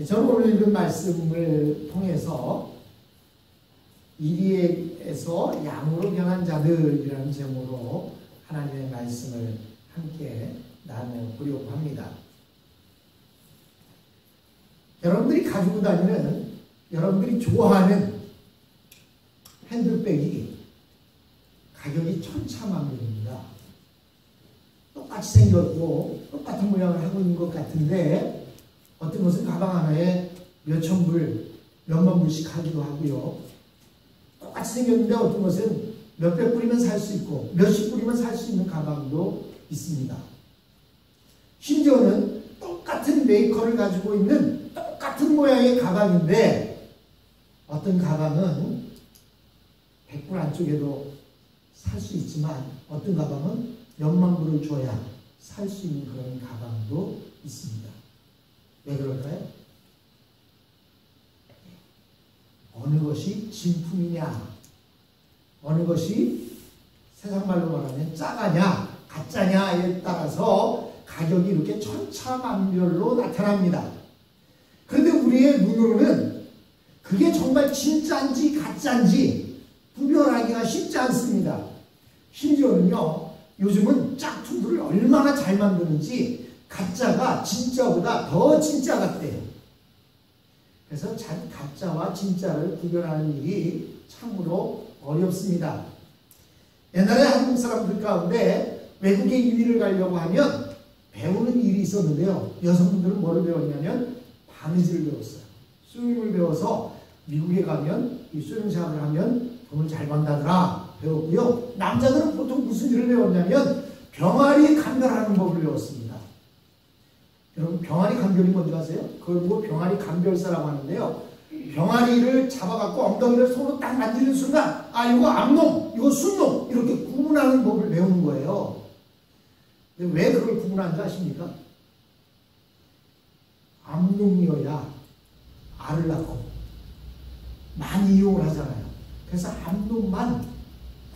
저는 오늘 읽은 말씀을 통해서 이리에서 양으로 변한 자들이라는 제목으로 하나님의 말씀을 함께 나눠보려고 합니다. 여러분들이 가지고 다니는, 여러분들이 좋아하는 핸들백이 가격이 천차만별입니다. 똑같이 생겼고 똑같은 모양을 하고 있는 것 같은데 어떤 것은 가방 하나에 몇천 불, 몇만 불씩 하기도 하고요. 똑같이 생겼는데 어떤 것은 몇백 불이면 살 수 있고 몇십 불이면 살 수 있는 가방도 있습니다. 심지어는 똑같은 메이커를 가지고 있는 똑같은 모양의 가방인데 어떤 가방은 100불 안쪽에도 살 수 있지만 어떤 가방은 몇만 불을 줘야 살 수 있는 그런 가방도 있습니다. 왜 그럴까요? 어느 것이 진품이냐, 어느 것이 세상 말로 말하면 짜가냐, 가짜냐에 따라서 가격이 이렇게 천차만별로 나타납니다. 그런데 우리의 눈으로는 그게 정말 진짜인지 가짜인지 구별하기가 쉽지 않습니다. 심지어는요, 요즘은 짝퉁들을 얼마나 잘 만드는지 가짜가 진짜보다 더 진짜 같대요. 그래서 가짜와 진짜를 구별하는 일이 참으로 어렵습니다. 옛날에 한국 사람들 가운데 외국에 이민을 가려고 하면 배우는 일이 있었는데요. 여성분들은 뭐를 배웠냐면 바느질을 배웠어요. 스윙을 배워서 미국에 가면 이 스윙샵을 하면 돈을 잘 번다더라 배웠고요. 남자들은 보통 무슨 일을 배웠냐면 병아리 감별하는 법을 배웠습니다. 여러분, 병아리 감별이 뭔지 아세요? 그걸 보고 병아리 감별사라고 하는데요. 병아리를 잡아갖고 엉덩이를 손으로 딱 만지는 순간, 아, 이거 암놈, 이거 순놈, 이렇게 구분하는 법을 배우는 거예요. 근데 왜 그걸 구분하는지 아십니까? 암놈이어야 알을 낳고 많이 이용을 하잖아요. 그래서 암놈만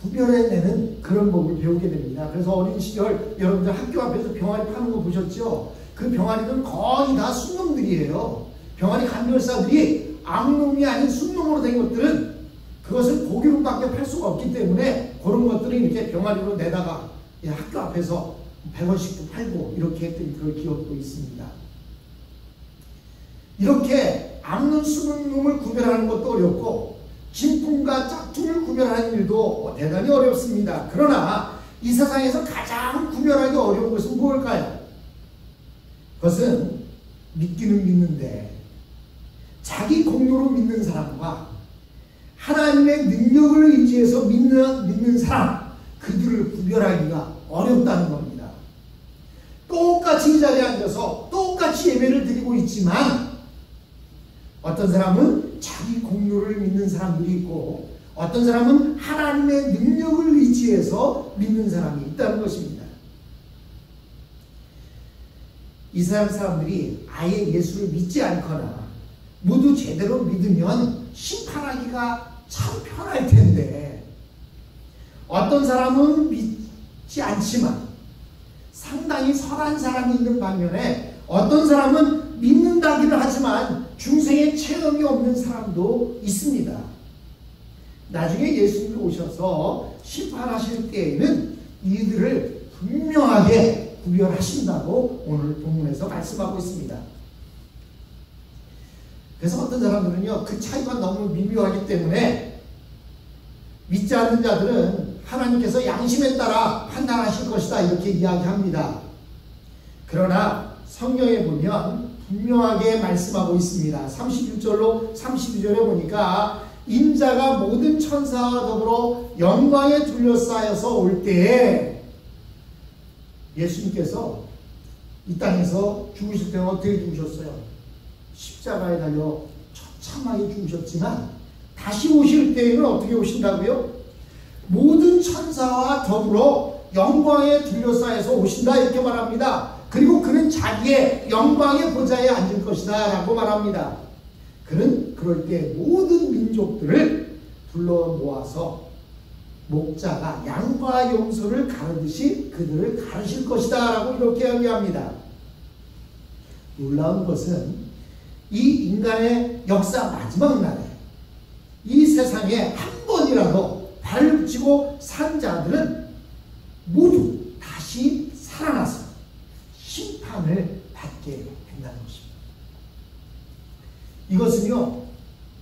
구별해내는 그런 법을 배우게 됩니다. 그래서 어린 시절 여러분들 학교 앞에서 병아리 파는 거 보셨죠? 그 병아리는 거의 다 순놈들이에요. 병아리 감별사들이 암놈이 아닌 순놈으로 된 것들은 그것을 고기로밖에 팔 수가 없기 때문에 그런 것들은 이렇게 병아리로 내다가 학교 앞에서 100원씩도 팔고 이렇게 했던 그런 기억도 있습니다. 이렇게 암놈 순놈을 구별하는 것도 어렵고 진품과 짝퉁을 구별하는 일도 대단히 어렵습니다. 그러나 이 세상에서 가장 구별하기 어려운 것은 무엇일까요? 그것은 믿기는 믿는데 자기 공로로 믿는 사람과 하나님의 능력을 의지해서 믿는 사람, 그들을 구별하기가 어렵다는 겁니다. 똑같이 이 자리에 앉아서 똑같이 예배를 드리고 있지만 어떤 사람은 자기 공로를 믿는 사람들이 있고 어떤 사람은 하나님의 능력을 의지해서 믿는 사람이 있다는 것입니다. 이스라엘 사람들이 아예 예수를 믿지 않거나 모두 제대로 믿으면 심판하기가 참 편할 텐데 어떤 사람은 믿지 않지만 상당히 선한 사람이 있는 반면에 어떤 사람은 믿는다기는 하지만 중생의 체험이 없는 사람도 있습니다. 나중에 예수님이 오셔서 심판하실 때에는 이들을 분명하게 구별하신다고 오늘 본문에서 말씀하고 있습니다. 그래서 어떤 사람들은요, 그 차이가 너무 미묘하기 때문에 믿지 않는 자들은 하나님께서 양심에 따라 판단하실 것이다 이렇게 이야기합니다. 그러나 성경에 보면 분명하게 말씀하고 있습니다. 31절로 32절에 보니까 인자가 모든 천사와 더불어 영광에 둘러싸여서 올 때에 예수님께서 이 땅에서 죽으실 때는 어떻게 죽으셨어요? 십자가에 달려 처참하게 죽으셨지만 다시 오실 때에는 어떻게 오신다고요? 모든 천사와 더불어 영광에 둘러싸여서 오신다 이렇게 말합니다. 그리고 그는 자기의 영광의 보좌에 앉을 것이다 라고 말합니다. 그는 그럴 때 모든 민족들을 불러 모아서 목자가 양과 염소를 가르듯이 그들을 가르칠 것이다 라고 이렇게 이야기합니다. 놀라운 것은 이 인간의 역사 마지막 날에 이 세상에 한 번이라도 발을 붙이고 산 자들은 모두 다시 살아나서 심판을 받게 된다는 것입니다. 이것은요,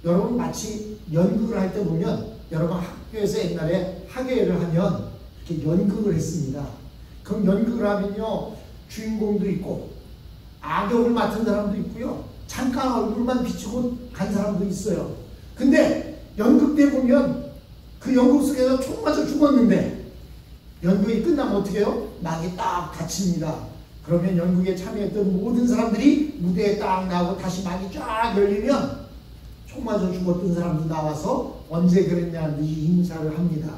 여러분 마치 연극을 할 때 보면 여러분 학교에서 옛날에 학예회를 하면 이렇게 연극을 했습니다. 그럼 연극을 하면요, 주인공도 있고 악역을 맡은 사람도 있고요, 잠깐 얼굴만 비추고 간 사람도 있어요. 근데 연극 때 보면 그 연극 속에서 총 맞아 죽었는데 연극이 끝나면 어떻게 해요? 막이 딱 닫힙니다. 그러면 연극에 참여했던 모든 사람들이 무대에 딱 나오고 다시 막이 쫙 열리면 총 맞아 죽었던 사람도 나와서 언제 그랬냐는 듯이 인사를 합니다.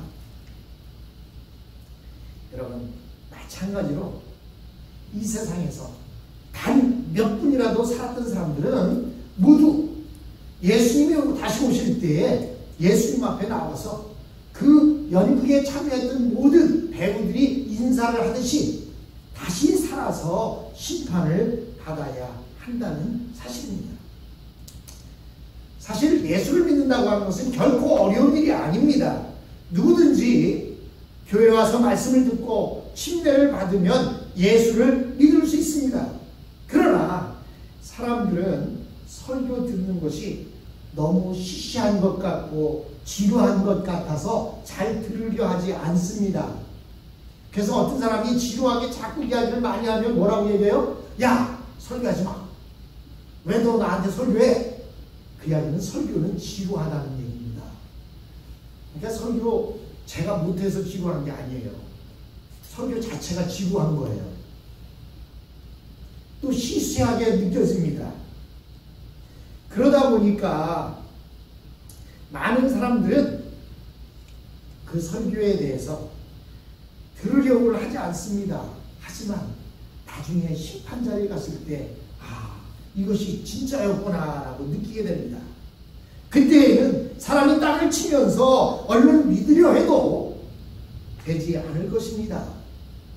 여러분, 마찬가지로 이 세상에서 단 몇 분이라도 살았던 사람들은 모두 예수님이 다시 오실 때에 예수님 앞에 나와서 그 연극에 참여했던 모든 배우들이 인사를 하듯이 다시 살아서 심판을 받아야 한다는 사실입니다. 사실 예수를 믿는다고 하는 것은 결코 어려운 일이 아닙니다. 누구든지 교회 와서 말씀을 듣고 침례를 받으면 예수를 믿을 수 있습니다. 그러나 사람들은 설교 듣는 것이 너무 시시한 것 같고 지루한 것 같아서 잘 들으려 하지 않습니다. 그래서 어떤 사람이 지루하게 자꾸 이야기를 많이 하면 뭐라고 얘기해요? 야, 설교하지 마. 왜 너 나한테 설교해? 그 이야기는 설교는 지루하다는 얘기입니다. 그러니까 설교 제가 못해서 지루한 게 아니에요. 설교 자체가 지루한 거예요. 또 시시하게 느껴집니다. 그러다 보니까 많은 사람들은 그 설교에 대해서 들으려고 하지 않습니다. 하지만 나중에 심판 자리에 갔을 때 이것이 진짜였구나 라고 느끼게 됩니다. 그때에는 사람이 땅을 치면서 얼른 믿으려 해도 되지 않을 것입니다.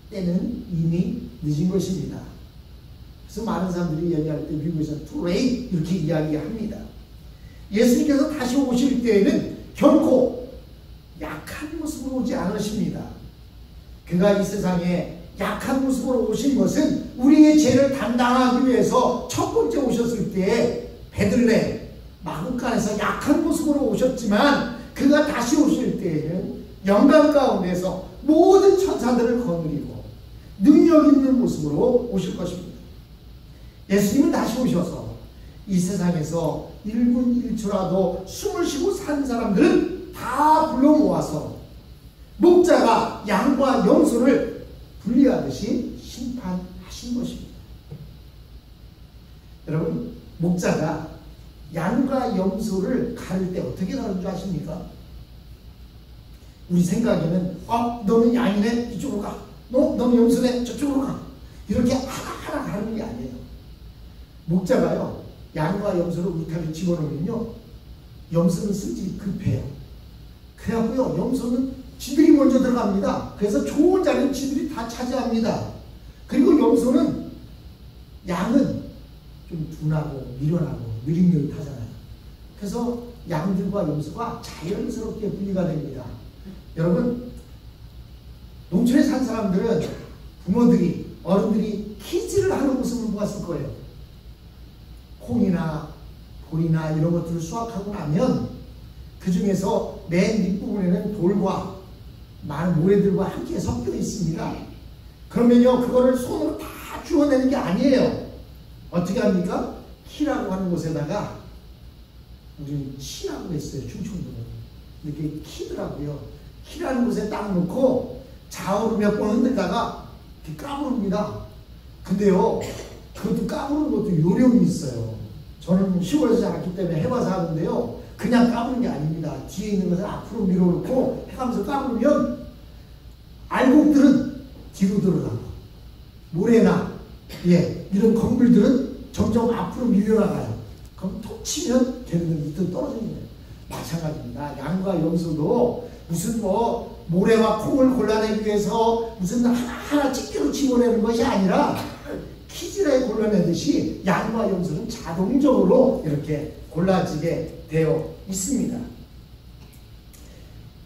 때는 이미 늦은 것입니다. 그래서 많은 사람들이 얘기할 때 미국에서는 too late 이렇게 이야기합니다. 예수님께서 다시 오실 때에는 결코 약한 모습으로 오지 않으십니다. 그가 이 세상에 약한 모습으로 오신 것은 우리의 죄를 담당하기 위해서 첫 번째 오셨을 때 베들레헴 마구간에서 약한 모습으로 오셨지만 그가 다시 오실 때에는 영광 가운데서 모든 천사들을 거느리고 능력 있는 모습으로 오실 것입니다. 예수님은 다시 오셔서 이 세상에서 1분 1초라도 숨을 쉬고 산 사람들은 다 불러 모아서 목자가 양과 염소를 분리하듯이 심판하신 것입니다. 여러분, 목자가 양과 염소를 가를 때 어떻게 가는 줄 아십니까? 우리 생각에는 너는 양이네 이쪽으로 가, 너는 염소네 저쪽으로 가, 이렇게 하나하나 가는 게 아니에요. 목자가요, 양과 염소를 울타리에 집어넣으면요, 염소는 승질이 급해요. 그래갖고요, 염소는 지들이 먼저 들어갑니다. 그래서 좋은 자리는 지들이 다 차지합니다. 그리고 염소는, 양은 좀 둔하고 미련하고 느릿느릿하잖아요. 그래서 양들과 염소가 자연스럽게 분리가 됩니다. 여러분, 농촌에 산 사람들은 부모들이, 어른들이 키즈를 하는 모습을 보았을 거예요. 콩이나 보리나 이런 것들을 수확하고 나면 그 중에서 맨 뒷부분에는 돌과 많은 모래들과 함께 섞여 있습니다. 그러면요, 그거를 손으로 다 주워내는 게 아니에요. 어떻게 합니까? 키라고 하는 곳에다가, 우리는 치라고 했어요, 충청도는. 이렇게 키더라고요. 키라는 곳에 딱 놓고 좌우로 몇 번 흔들다가 이렇게 까부릅니다. 근데요, 그것도 까부는 것도 요령이 있어요. 저는 시골에서 자랐기 때문에 해봐서 하는데요, 그냥 까부는 게 아닙니다. 뒤에 있는 것을 앞으로 밀어놓고 해가면서 까부면 알곡들은 뒤로 들어가고 모래나 이런 건물들은 점점 앞으로 밀려나가요. 그럼 톡 치면 걔네들 밑으로 떨어지는 거예요. 마찬가지입니다. 양과 염소도 무슨 모래와 콩을 골라내기 위해서 무슨 하나하나 집게로 집어내는 것이 아니라 키즈를 골라내듯이 양과 염소는 자동적으로 이렇게 골라지게 되어 있습니다.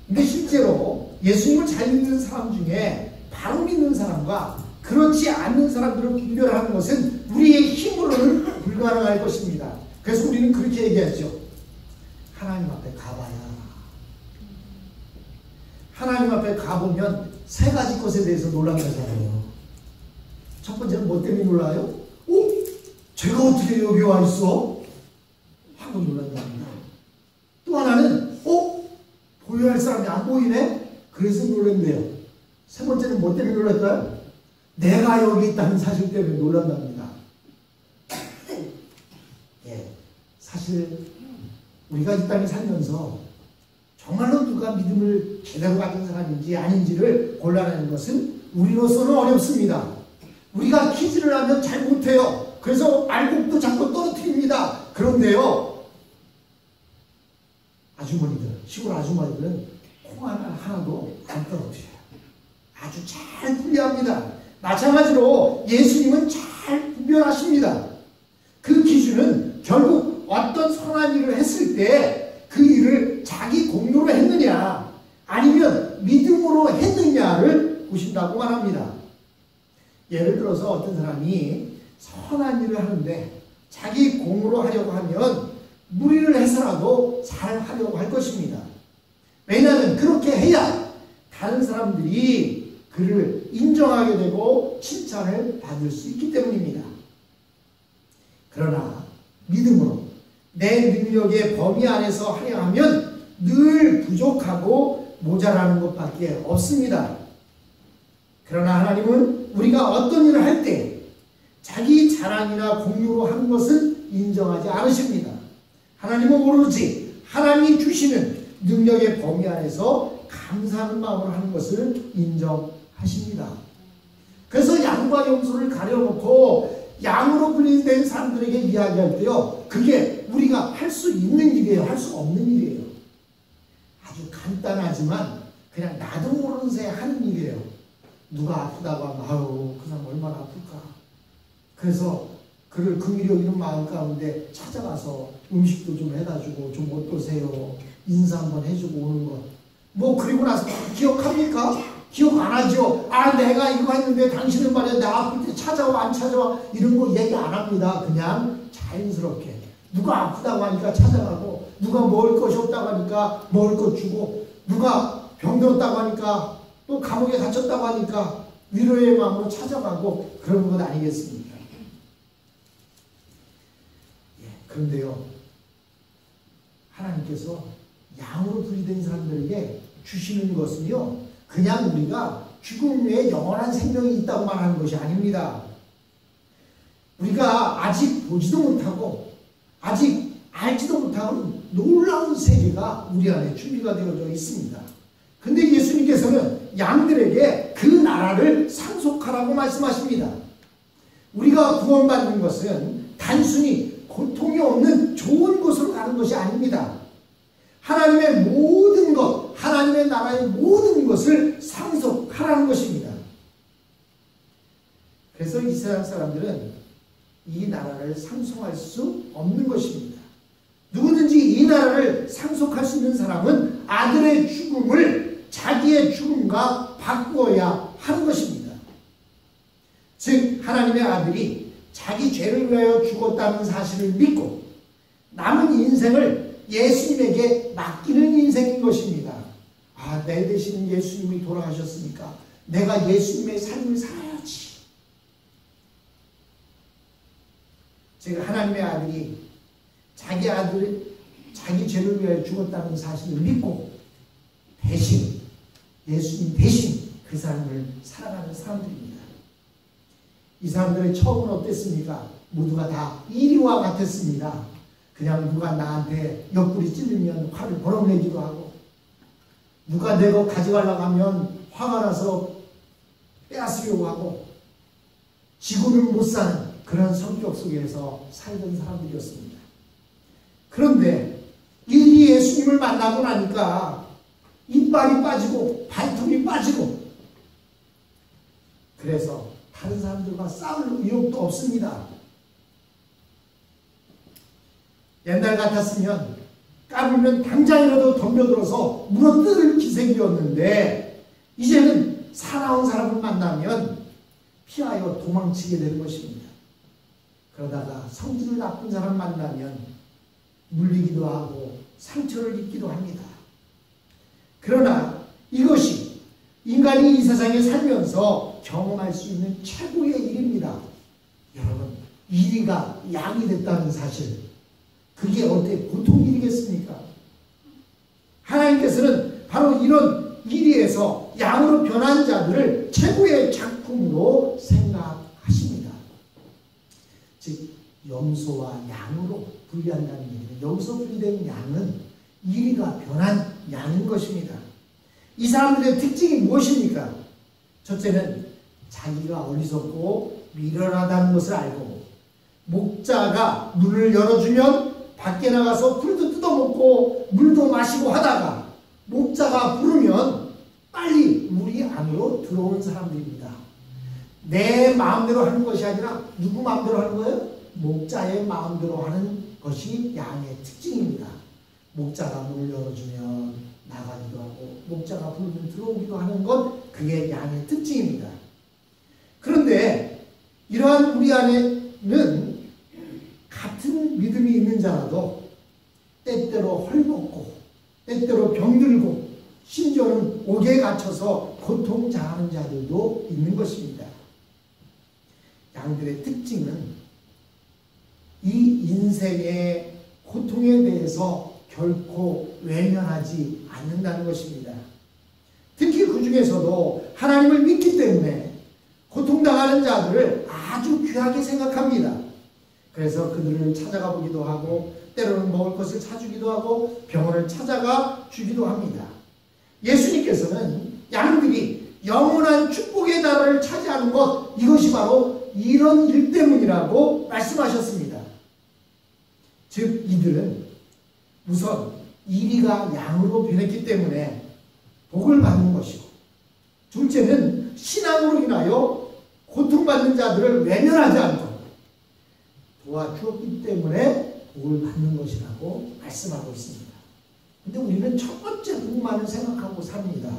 근데 실제로 예수님을 잘 믿는 사람 중에 바로 믿는 사람과 그렇지 않는 사람들을 분별하는 것은 우리의 힘으로는 불가능할 것입니다. 그래서 우리는 그렇게 얘기하죠. 하나님 앞에 가봐야. 하나님 앞에 가보면 세 가지 것에 대해서 놀란다잖아요. 첫 번째는 뭐 때문에 놀라요? 제가 어떻게 여기 와 있어? 하고 놀란답니다. 또 하나는 보여야 할 사람이 안 보이네? 그래서 놀란대요. 세 번째는 뭐 때문에 놀랄까요? 내가 여기 있다는 사실 때문에 놀란답니다. 예, 사실 우리가 이 땅에 살면서 정말로 누가 믿음을 제대로 가진 사람인지 아닌지를 골라내는 것은 우리로서는 어렵습니다. 우리가 퀴즈를 하면 잘 못해요. 그래서 알곡도 자꾸 떨어뜨립니다. 그런데요, 아주머니들, 시골 아주머니들은 콩 하나도 안 떨어뜨려요. 아주 잘 분리합니다. 마찬가지로 예수님은 잘 분별하십니다. 그 기준은 결국 어떤 선한 일을 했을 때 그 일을 자기 공로로 했느냐 아니면 믿음으로 했느냐를 보신다고 말합니다. 예를 들어서 어떤 사람이 선한 일을 하는데 자기 공으로 하려고 하면 무리를 해서라도 잘 하려고 할 것입니다. 왜냐하면 그렇게 해야 다른 사람들이 그를 인정하게 되고 칭찬을 받을 수 있기 때문입니다. 그러나 믿음으로 내 능력의 범위 안에서 하려 하면 늘 부족하고 모자라는 것밖에 없습니다. 그러나 하나님은 우리가 어떤 일을 할 때 자기 자랑이나 공유로 하는 것은 인정하지 않으십니다. 하나님은 오로지 하나님이 주시는 능력의 범위 안에서 감사하는 마음으로 하는 것을 인정하십니다. 그래서 양과 염소를 가려놓고 양으로 분리된 사람들에게 이야기할 때요, 그게 우리가 할 수 있는 일이에요, 할 수 없는 일이에요. 아주 간단하지만 그냥 나도 모르는 새에 하는 일이에요. 누가 아프다고 하면 아유 그 사람 얼마나 아플까. 그래서 그를 긍휼히 여기는 마음 가운데 찾아가서 음식도 좀 해다 주고 좀 어떠세요, 인사 한번 해주고 오는 것. 뭐 그리고 나서 기억합니까? 기억 안 하죠. 내가 이거 했는데 당신은 말이야 나 아플 때 찾아와 안 찾아와 이런 거 얘기 안 합니다. 그냥 자연스럽게 누가 아프다고 하니까 찾아가고, 누가 먹을 것이 없다고 하니까 먹을 것 주고, 누가 병들었다고 하니까 또 감옥에 갇혔다고 하니까 위로의 마음으로 찾아가고 그런 것 아니겠습니까? 예, 그런데요, 하나님께서 양으로 분리된 사람들에게 주시는 것은요, 그냥 우리가 죽음 후에 영원한 생명이 있다고 말하는 것이 아닙니다. 우리가 아직 보지도 못하고 아직 알지도 못하는 놀라운 세계가 우리 안에 준비가 되어져 있습니다. 근데 예수님께서는 양들에게 그 나라를 상속하라고 말씀하십니다. 우리가 구원받는 것은 단순히 고통이 없는 좋은 곳으로 가는 것이 아닙니다. 하나님의 모든 것, 하나님의 나라의 모든 것을 상속하라는 것입니다. 그래서 이 세상 사람들은 이 나라를 상속할 수 없는 것입니다. 누구든지 이 나라를 상속할 수 있는 사람은 아들의 죽음을 자기의 죽음과 바꾸어야 하는 것입니다. 즉 하나님의 아들이 자기 죄를 위하여 죽었다는 사실을 믿고 남은 인생을 예수님에게 맡기는 인생인 것입니다. 내 대신 예수님이 돌아가셨으니까 내가 예수님의 삶을 살아야지. 즉 하나님의 아들이 자기 죄를 위하여 죽었다는 사실을 믿고 대신 예수님 대신 그 삶을 살아가는 사람들입니다. 이 사람들의 처음은 어땠습니까? 모두가 다 이리와 같았습니다. 그냥 누가 나한테 옆구리 찔리면 화를 벌어내기도 하고, 누가 내 거 가져가려고 하면 화가 나서 빼앗으려고 하고, 지구는 못 사는 그런 성격 속에서 살던 사람들이었습니다. 그런데 이 예수님을 만나고 나니까 이빨이 빠지고 발톱이 빠지고, 그래서 다른 사람들과 싸울 의욕도 없습니다. 옛날 같았으면 까불면 당장이라도 덤벼들어서 물어뜯을 기색이었는데 이제는 사나운 사람을 만나면 피하여 도망치게 되는 것입니다. 그러다가 성질 나쁜 사람 만나면 물리기도 하고 상처를 입기도 합니다. 그러나 이것이 인간이 이 세상에 살면서 경험할 수 있는 최고의 일입니다. 여러분, 이리가 양이 됐다는 사실, 그게 어때 보통 일이겠습니까? 하나님께서는 바로 이런 이리에서 양으로 변한 자들을 최고의 작품으로 생각하십니다. 즉 염소와 양으로 분리한다는 얘기는, 여기서 분리된 양은 이리가 변한 양인 것입니다. 이 사람들의 특징이 무엇입니까? 첫째는 자기가 어리석고 미련하다는 것을 알고, 목자가 문을 열어주면 밖에 나가서 풀도 뜯어먹고 물도 마시고 하다가 목자가 부르면 빨리 우리 안으로 들어오는 사람들입니다. 내 마음대로 하는 것이 아니라 누구 마음대로 하는 거예요? 목자의 마음대로 하는 것이 양의 특징입니다. 목자가 문을 열어주면 나가기도 하고 목자가 부르면 들어오기도 하는 것, 그게 양의 특징입니다. 그런데 이러한 우리 안에는 같은 믿음이 있는 자라도 때때로 헐벗고 때때로 병들고 심지어는 옥에 갇혀서 고통당하는 자들도 있는 것입니다. 양들의 특징은 이 인생의 고통에 대해서 결코 외면하지 않는다는 것입니다. 특히 그 중에서도 하나님을 믿기 때문에 고통당하는 자들을 아주 귀하게 생각합니다. 그래서 그들을 찾아가 보기도 하고 때로는 먹을 것을 사주기도 하고 병원을 찾아가 주기도 합니다. 예수님께서는 양들이 영원한 축복의 나라를 차지하는 것, 이것이 바로 이런 일 때문이라고 말씀하셨습니다. 즉 이들은 우선 이리가 양으로 변했기 때문에 복을 받는 것이고, 둘째는 신앙으로 인하여 고통받는 자들을 외면하지 않고 도와주었기 때문에 복을 받는 것이라고 말씀하고 있습니다. 근데 우리는 첫 번째 복만을 생각하고 삽니다.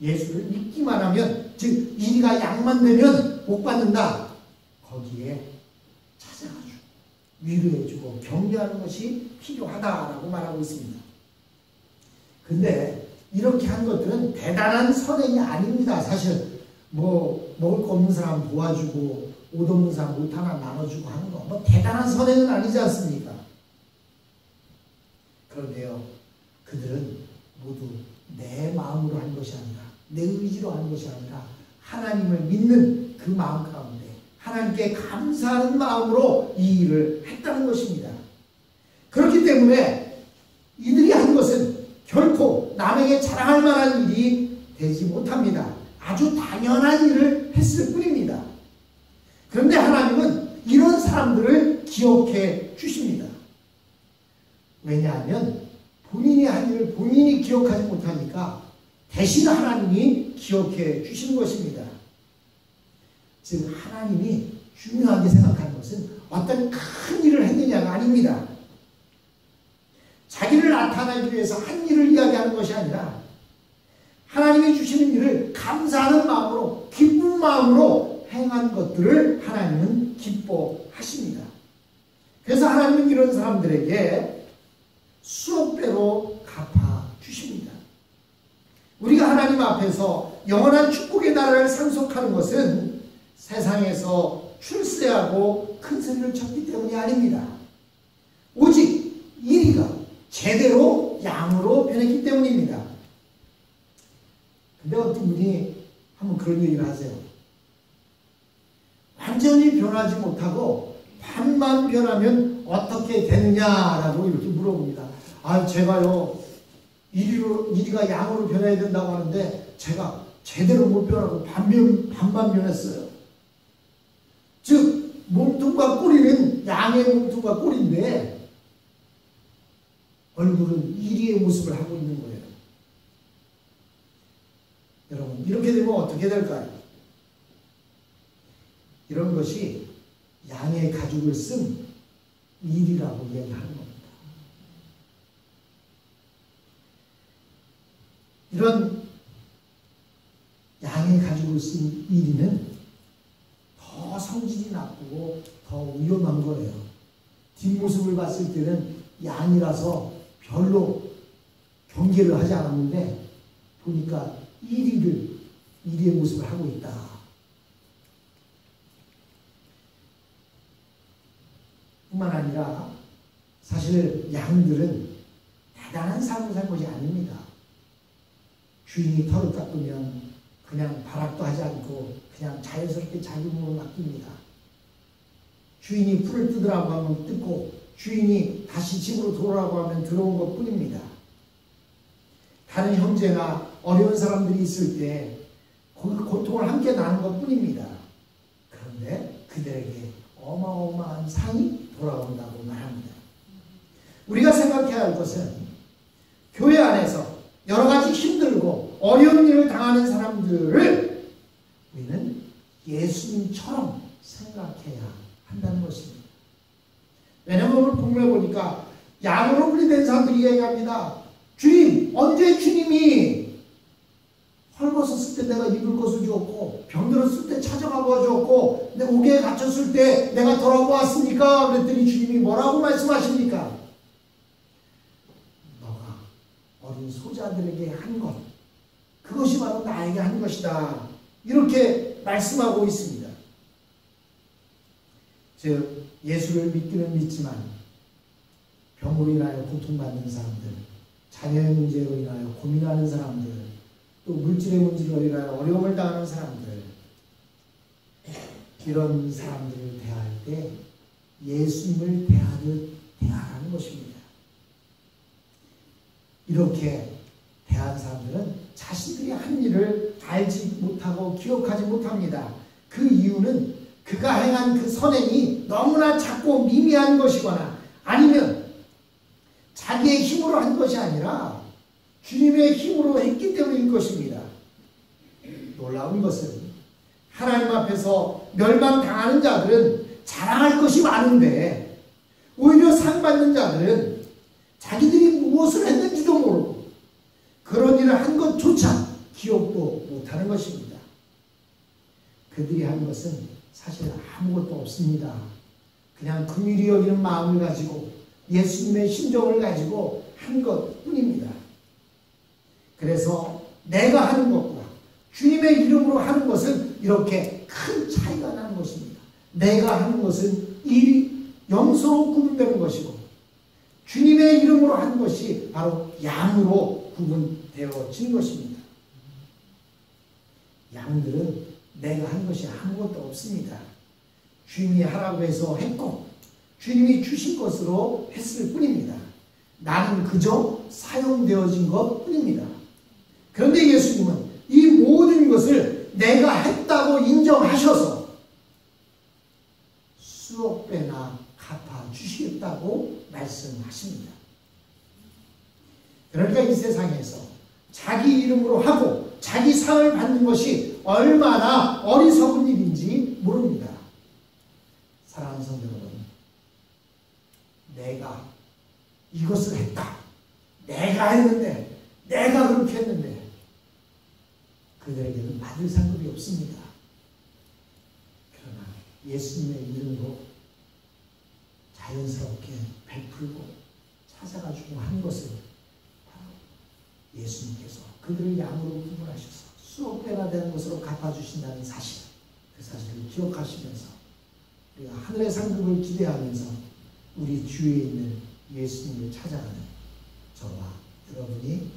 예수를 믿기만 하면, 즉 이리가 양만 되면 복 받는다. 거기에 찾아가지고 위로해주고 격려하는 것이 필요하다라고 말하고 있습니다. 근데 이렇게 한 것들은 대단한 선행이 아닙니다. 사실 뭐 먹을 거 없는 사람 도와주고 옷 없는 사람 옷 하나 나눠주고 하는 거 뭐 대단한 선행은 아니지 않습니까? 그런데요, 그들은 모두 내 마음으로 한 것이 아니라, 내 의지로 한 것이 아니라 하나님을 믿는 그 마음 가운데 하나님께 감사하는 마음으로 이 일을 했다는 것입니다. 그렇기 때문에 이들이 한 것은 결코 남에게 자랑할 만한 일이 되지 못합니다. 아주 당연한 일을 했을 뿐입니다. 그런데 하나님은 이런 사람들을 기억해 주십니다. 왜냐하면 본인이 한 일을 본인이 기억하지 못하니까 대신 하나님이 기억해 주시는 것입니다. 즉 하나님이 중요하게 생각하는 것은 어떤 큰 일을 했느냐가 아닙니다. 자기를 나타내기 위해서 한 일을 이야기하는 것이 아니라 하나님이 주시는 일을 감사하는 마음으로, 기쁜 마음으로 행한 것들을 하나님은 기뻐하십니다. 그래서 하나님은 이런 사람들에게 수억 배로 갚아주십니다. 우리가 하나님 앞에서 영원한 축복의 나라를 상속하는 것은 세상에서 출세하고 큰 소리를 쳤기 때문이 아닙니다. 오직 이리가 제대로 양으로 변했기 때문입니다. 근데 어떤 분이 한번 그런 얘기를 하세요. 완전히 변하지 못하고 반만 변하면 어떻게 되느냐라고 이렇게 물어봅니다. 아, 제가요 이리가 양으로 변해야 된다고 하는데 제가 제대로 못 변하고 반만 변했어요. 즉 몸통과 꼬리는 양의 몸통과 꼬리인데 얼굴은 이리의 모습을 하고 있는 거예요. 여러분, 이렇게 되면 어떻게 될까요? 이런 것이 양의 가죽을 쓴 일이라고 얘기하는 겁니다. 이런 양의 가죽을 쓴 일이는 더 성질이 나쁘고 더 위험한 거예요. 뒷모습을 봤을 때는 양이라서 별로 경계를 하지 않았는데 보니까 이리의 모습을 하고 있다. 뿐만 아니라 사실 양들은 대단한 삶을 산 것이 아닙니다. 주인이 털을 깎으면 그냥 발악도 하지 않고 그냥 자연스럽게 자기 몸으로 맡깁니다. 주인이 풀을 뜯으라고 하면 뜯고 주인이 다시 집으로 돌아오라고 하면 들어온 것 뿐입니다. 다른 형제나 어려운 사람들이 있을 때 그 고통을 함께 나눈 것 뿐입니다. 그런데 그들에게 어마어마한 상이 돌아온다고 말합니다. 우리가 생각해야 할 것은 교회 안에서 여러 가지 힘들고 어려운 일을 당하는 사람들을 우리는 예수님처럼 생각해야 한다는 것입니다. 왜냐하면 오늘 본문에 보니까 양으로 분리된 사람들이 얘기합니다. 주님, 언제 주님이 헐벗었을 때 내가 입을 것을 주었고 병들었을 때 찾아가 보아주었고 내 옥에 갇혔을 때 내가 돌아보았습니까? 그랬더니 주님이 뭐라고 말씀하십니까? 너가 어린 소자들에게 한 것, 그것이 바로 나에게 한 것이다. 이렇게 말씀하고 있습니다. 즉 예수를 믿기는 믿지만 병으로 인하여 고통받는 사람들, 자녀의 문제로 인하여 고민하는 사람들, 또 물질의 문제로 인하여 어려움을 당하는 사람들, 이런 사람들을 대할 때 예수님을 대하듯 대하라는 것입니다. 이렇게 대한 사람들은 자신들이 한 일을 알지 못하고 기억하지 못합니다. 그 이유는 그가 행한 그 선행이 너무나 작고 미미한 것이거나 아니면 자기의 힘으로 한 것이 아니라 주님의 힘으로 했기 때문일 것입니다. 놀라운 것은 하나님 앞에서 멸망당하는 자들은 자랑할 것이 많은데 오히려 상 받는 자들은 자기들이 무엇을 했는지도 모르고 그런 일을 한 것조차 기억도 못하는 것입니다. 그들이 한 것은 사실 아무것도 없습니다. 그냥 긍휼히 여기는 마음을 가지고 예수님의 심정을 가지고 한 것뿐입니다. 그래서 내가 하는 것과 주님의 이름으로 하는 것은 이렇게 큰 차이가 나는 것입니다. 내가 하는 것은 일이 영서로 구분되는 것이고 주님의 이름으로 하는 것이 바로 양으로 구분되어진 것입니다. 양들은 내가 한 것이 아무것도 없습니다. 주님이 하라고 해서 했고 주님이 주신 것으로 했을 뿐입니다. 나는 그저 사용되어진 것 뿐입니다. 그런데 예수님은 이 모든 것을 내가 했다고 인정하셔서 수억 배나 갚아주시겠다고 말씀하십니다. 그러니까 이 세상에서 자기 이름으로 하고 자기 상을 받는 것이 얼마나 어리석은 일인지 모릅니다. 사랑하는 성도 여러분, 내가 이것을 했다. 내가 했는데, 내가 그렇게 했는데 그들에게는 받을 상급이 없습니다. 그러나 예수님의 이름으로 자연스럽게 베풀고 찾아가지고 한 것을 바로 예수님께서 그들을 양으로 구분하셔서 수억 배나 되는 것으로 갚아주신다는 사실, 그 사실을 기억하시면서 우리가 하늘의 상급을 기대하면서 우리 주위에 있는 예수님을 찾아가는 저와 여러분이